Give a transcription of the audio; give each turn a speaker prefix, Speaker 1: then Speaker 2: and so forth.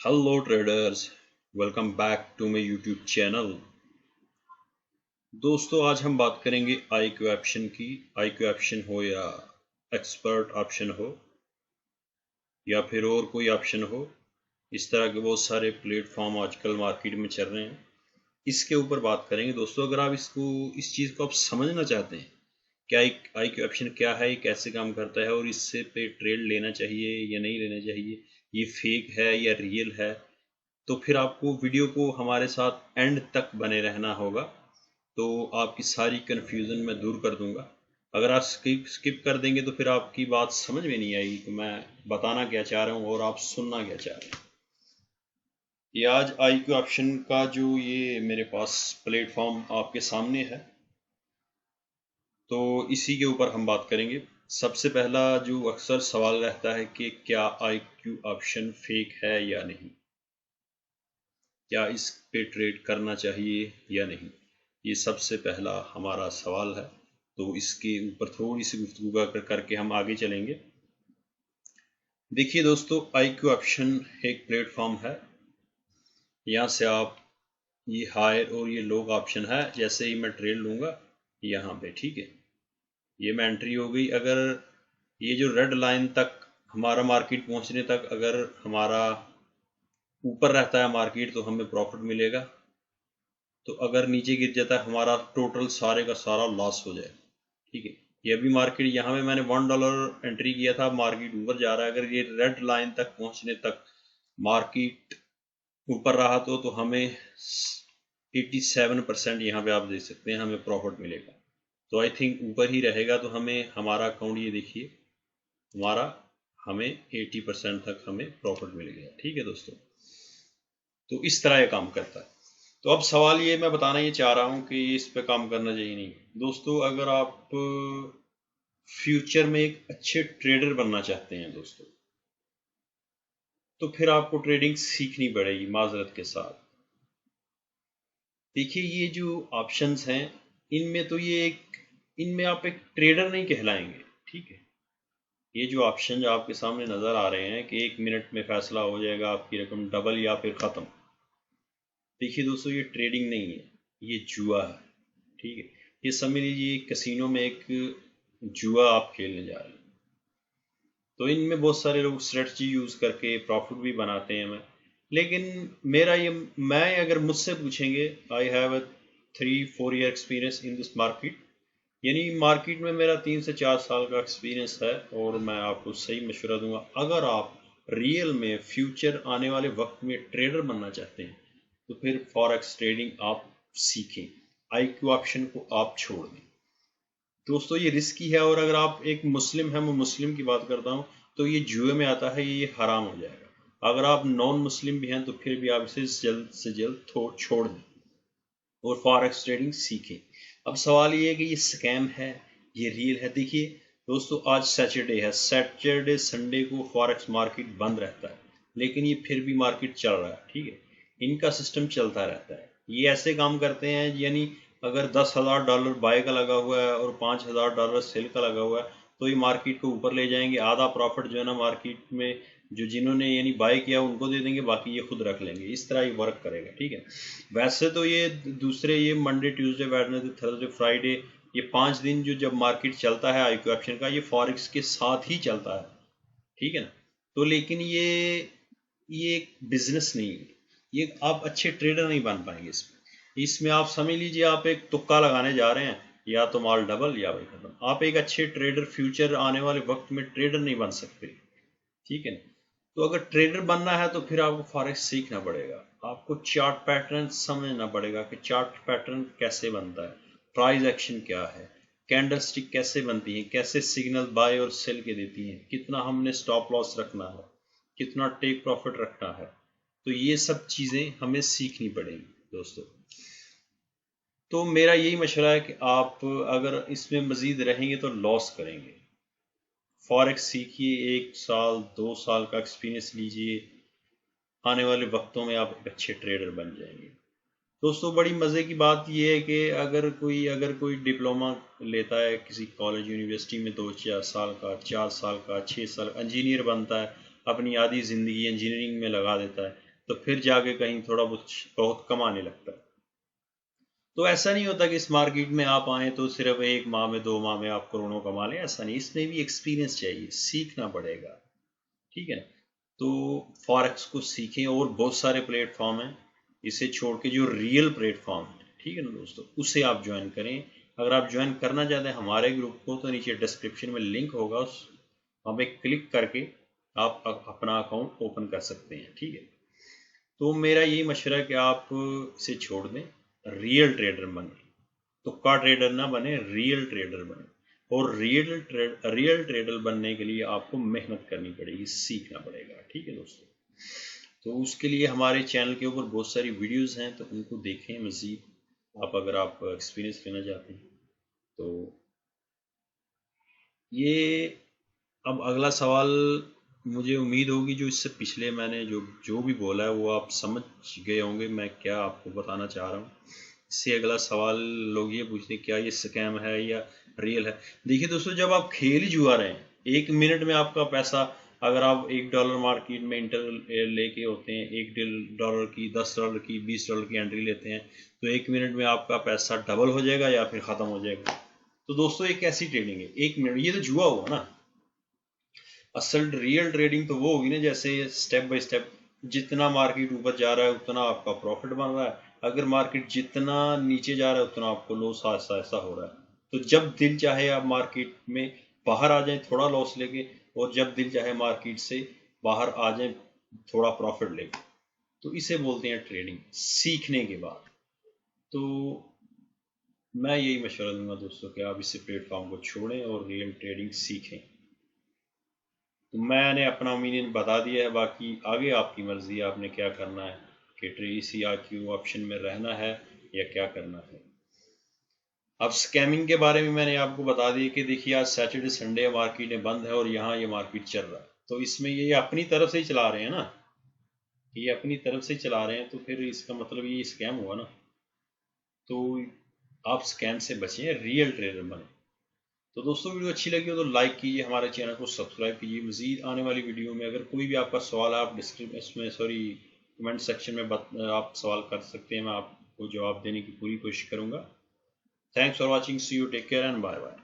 Speaker 1: Hello traders, welcome back to my YouTube channel. दोस्तों, आज हम बात करेंगे IQ ऑप्शन की। IQ ऑप्शन हो या एक्सपर्ट ऑप्शन हो या फिर और कोई ऑप्शन हो, इस तरह के बहुत सारे प्लेटफॉर्म आजकल मार्केट में चल रहे हैं। इसके ऊपर बात करेंगे दोस्तों। अगर आप इस चीज़ को आप समझना चाहते हैं क्या IQ ऑप्शन क्या है, ये कैसे काम करता है और इससे पे ट्रेड लेना चाहिए या नहीं लेना चाहिए, ये फेक है या रियल है, तो फिर आपको वीडियो को हमारे साथ एंड तक बने रहना होगा। तो आपकी सारी कन्फ्यूज़न मैं दूर कर दूंगा। अगर आप स्किप कर देंगे तो फिर आपकी बात समझ में नहीं आएगी कि मैं बताना क्या चाह रहा हूँ और आप सुनना क्या चाह रहे हैं। ये आज IQ ऑप्शन का जो ये मेरे पास प्लेटफॉर्म आपके सामने है, तो इसी के ऊपर हम बात करेंगे। सबसे पहला जो अक्सर सवाल रहता है कि क्या IQ ऑप्शन फेक है या नहीं, क्या इस पे ट्रेड करना चाहिए या नहीं, ये सबसे पहला हमारा सवाल है। तो इसके ऊपर थोड़ी सी गुफ्तगू करके हम आगे चलेंगे। देखिए दोस्तों, IQ ऑप्शन एक प्लेटफॉर्म है। यहाँ से आप ये हायर और ये लो का ऑप्शन है। जैसे ही मैं ट्रेड लूँगा यहाँ पे, ठीक है, ये मैं एंट्री हो गई। अगर ये जो रेड लाइन तक हमारा मार्केट पहुँचने तक अगर हमारा ऊपर रहता है मार्केट तो हमें प्रॉफिट मिलेगा। तो अगर नीचे गिर जाता है हमारा टोटल सारे का सारा लॉस हो जाए। ठीक है, ये अभी मार्केट यहाँ पे मैंने $1 एंट्री किया था, मार्केट ऊपर जा रहा है। अगर ये रेड लाइन तक पहुँचने तक मार्केट ऊपर रहा तो हमें 87% यहाँ पे आप देख सकते हैं हमें प्रॉफिट मिलेगा। तो आई थिंक ऊपर ही रहेगा तो हमें हमारा अकाउंट, ये देखिए हमारा, हमें 80% तक हमें प्रॉफिट मिल गया। ठीक है दोस्तों, तो इस तरह ये काम करता है। तो अब सवाल ये मैं बताना ये चाह रहा हूँ कि इस पे काम करना चाहिए नहीं। दोस्तों, अगर आप फ्यूचर में एक अच्छे ट्रेडर बनना चाहते हैं दोस्तों, तो फिर आपको ट्रेडिंग सीखनी पड़ेगी माजरत के साथ। देखिए, ये जो ऑप्शंस हैं, इनमें तो इनमें आप एक ट्रेडर नहीं कहलाएंगे। ठीक है, ये जो ऑप्शन आपके सामने नज़र आ रहे हैं कि 1 मिनट में फैसला हो जाएगा, आपकी रकम डबल या फिर ख़त्म। देखिए दोस्तों, ये ट्रेडिंग नहीं है, ये जुआ है। ठीक है, ये समझ लीजिए कसिनो में एक जुआ आप खेलने जा रहे हैं। तो इनमें बहुत सारे लोग स्ट्रेटजी यूज़ करके प्रॉफिट भी बनाते हैं। लेकिन मेरा ये मैं अगर मुझसे पूछेंगे, I have 3-4 year experience in this market, यानी मार्केट में मेरा 3 से 4 साल का एक्सपीरियंस है, और मैं आपको सही मशवरा दूंगा। अगर आप रियल में फ्यूचर आने वाले वक्त में ट्रेडर बनना चाहते हैं तो फिर फॉरेक्स ट्रेडिंग आप सीखें, IQ ऑप्शन को आप छोड़ दें। दोस्तों, ये रिस्की है, और अगर आप एक मुस्लिम हैं, मैं मुस्लिम की बात करता हूँ, तो ये जुए में आता है, ये हराम हो जाएगा। अगर आप नॉन मुस्लिम भी हैं तो फिर भी आप इसे जल्द से जल्द छोड़ दें और फॉरेक्स ट्रेडिंग सीखें। अब सवाल ये है कि ये स्कैम है, ये रियल है। देखिए दोस्तों, आज सैटरडे है, सैटरडे संडे को फॉरेक्स मार्केट बंद रहता है, लेकिन ये फिर भी मार्केट चल रहा है। ठीक है, इनका सिस्टम चलता रहता है। ये ऐसे काम करते हैं, यानी अगर $10,000 बाय का लगा हुआ है और $5,000 सेल का लगा हुआ है, तो ये मार्केट को ऊपर ले जाएंगे। आधा प्रॉफिट जो है ना मार्केट में, जो जिन्होंने यानी बाय किया उनको दे देंगे, बाकी ये खुद रख लेंगे। इस तरह ये वर्क करेगा। ठीक है, वैसे तो ये दूसरे, ये Monday Tuesday Wednesday Thursday Friday, ये 5 दिन जो जब मार्केट चलता है IQ ऑप्शन का, ये फॉरेक्स के साथ ही चलता है। ठीक है ना, तो लेकिन ये एक बिजनेस नहीं है, ये आप अच्छे ट्रेडर नहीं बन पाएंगे इसमें आप समझ लीजिए, आप एक तुक्का लगाने जा रहे हैं, या तो माल डबल या भाई खत्म। आप एक अच्छे ट्रेडर, फ्यूचर आने वाले वक्त में ट्रेडर नहीं बन सकते। ठीक है ना, तो अगर ट्रेडर बनना है तो फिर आपको फॉरेक्स सीखना पड़ेगा। आपको चार्ट पैटर्न समझना पड़ेगा कि चार्ट पैटर्न कैसे बनता है, प्राइस एक्शन क्या है, कैंडल स्टिक कैसे बनती है, कैसे सिग्नल बाय और सेल के देती हैं, कितना हमने स्टॉप लॉस रखना है, कितना टेक प्रॉफिट रखना है। तो ये सब चीज़ें हमें सीखनी पड़ेंगी दोस्तों। तो मेरा यही मशवरा है कि आप अगर इसमें मज़ीद रहेंगे तो लॉस करेंगे। फॉरेक्स सीखिए, 1 साल 2 साल का एक्सपीरियंस लीजिए, आने वाले वक्तों में आप एक अच्छे ट्रेडर बन जाएंगे। दोस्तों, बड़ी मज़े की बात यह है कि अगर कोई डिप्लोमा लेता है किसी कॉलेज यूनिवर्सिटी में, 2-4 साल का, 4 साल का, 6 साल, इंजीनियर बनता है, अपनी आधी ज़िंदगी इंजीनियरिंग में लगा देता है, तो फिर जाके कहीं थोड़ा बहुत कमाने लगता है। तो ऐसा नहीं होता कि इस मार्केट में आप आए तो सिर्फ 1 माह में 2 माह में आप करोड़ों कमा लें, ऐसा नहीं। इसमें भी एक्सपीरियंस चाहिए, सीखना पड़ेगा, ठीक है। तो फॉरेक्स को सीखें, और बहुत सारे प्लेटफॉर्म हैं, इसे छोड़ के जो रियल प्लेटफॉर्म है, ठीक है ना दोस्तों, उसे आप ज्वाइन करें। अगर आप ज्वाइन करना चाहते हैं हमारे ग्रुप को तो नीचे डिस्क्रिप्शन में लिंक होगा, उस वहाँ पे क्लिक करके आप अपना अकाउंट ओपन कर सकते हैं, ठीक है। तो मेरा यही मशवरा है कि आप इसे छोड़ दें, रियल ट्रेडर बने, तुक्का ट्रेडर ना बने, रियल ट्रेडर बने। और रियल ट्रेडर बनने के लिए आपको मेहनत करनी पड़ेगी, सीखना पड़ेगा, ठीक है दोस्तों। तो उसके लिए हमारे चैनल के ऊपर बहुत सारी वीडियोस हैं, तो उनको देखें मज़ीद, आप अगर आप एक्सपीरियंस लेना चाहते हैं तो। ये अब अगला सवाल, मुझे उम्मीद होगी जो इससे पिछले मैंने जो भी बोला है वो आप समझ गए होंगे मैं क्या आपको बताना चाह रहा हूँ। इससे अगला सवाल लोग ये पूछते हैं क्या ये स्कैम है या रियल है। देखिए दोस्तों, जब आप खेल ही जुआ रहे हैं, 1 मिनट में आपका पैसा, अगर आप $1 मार्केट में इंटर लेके होते हैं, $1 की, $10 की, $20 की एंट्री लेते हैं, तो 1 मिनट में आपका पैसा डबल हो जाएगा या फिर ख़त्म हो जाएगा। तो दोस्तों ये कैसी ट्रेडिंग है 1 मिनट, ये तो जुआ हुआ ना। असल रियल ट्रेडिंग तो वो होगी ना, जैसे स्टेप बाय स्टेप, जितना मार्केट ऊपर जा रहा है उतना आपका प्रॉफिट बन रहा है, अगर मार्केट जितना नीचे जा रहा है उतना आपको लॉस ऐसा हो रहा है। तो जब दिल चाहे आप मार्केट में बाहर आ जाएं थोड़ा लॉस लेके, और जब दिल चाहे मार्केट से बाहर आ जाएं थोड़ा प्रॉफिट लेके, तो इसे बोलते हैं ट्रेडिंग, सीखने के बाद। तो मैं यही मशवरा दूंगा दोस्तों कि आप इस प्लेटफॉर्म को छोड़ें और रियल ट्रेडिंग सीखें। तो मैंने अपना ओपिनियन बता दिया है, बाकी आगे आपकी मर्जी, आपने क्या करना है, कि ट्रेसी RQ ऑप्शन में रहना है या क्या करना है। अब स्कैमिंग के बारे में मैंने आपको बता दिया कि देखिए आज सैटरडे संडे मार्केट बंद है और यहाँ ये मार्केट चल रहा है, तो इसमें ये अपनी तरफ से ही चला रहे हैं ना, ये अपनी तरफ से चला रहे हैं, तो फिर इसका मतलब ये स्कैम हुआ ना। तो आप स्कैम से बचें, रियल ट्रेडर बने। तो दोस्तों वीडियो अच्छी लगी हो तो लाइक कीजिए, हमारे चैनल को सब्सक्राइब कीजिए। मजीद आने वाली वीडियो में अगर कोई भी आपका सवाल है, आप कमेंट सेक्शन में आप सवाल कर सकते हैं, मैं आपको जवाब देने की पूरी कोशिश करूँगा। Thanks for watching, see you, take care and bye bye.